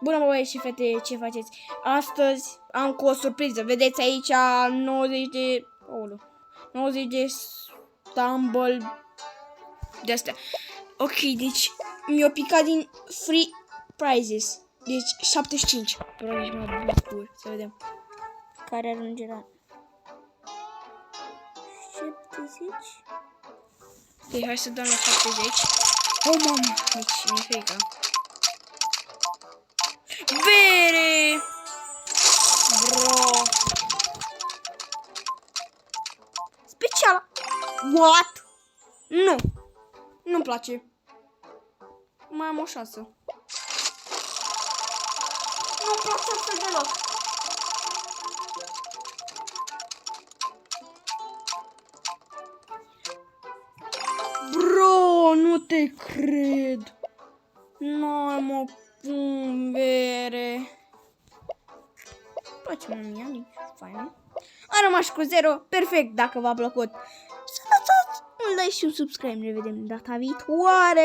Bună, băieți și fete, ce faceți? Astăzi am cu o surpriză. Vedeți aici 90 de... 90 de stumble de astea. Ok, deci mi-o picat din free prizes. Deci 75. Probabil mă bucur. Să vedem. Care ajunge la 70. Ok, hai să dăm la 70. Oh, mamă! Deci mi-e frică. Bere! Bro! Special! What? Nu! Nu-mi place. Mai am o șansă. Nu-mi place asta deloc. Bro, nu te cred. Nu mă pun bere. Place mie, nici fain. Am rămas cu 0. Perfect, dacă v-a plăcut. Să dați un like și un subscribe. Ne vedem data viitoare.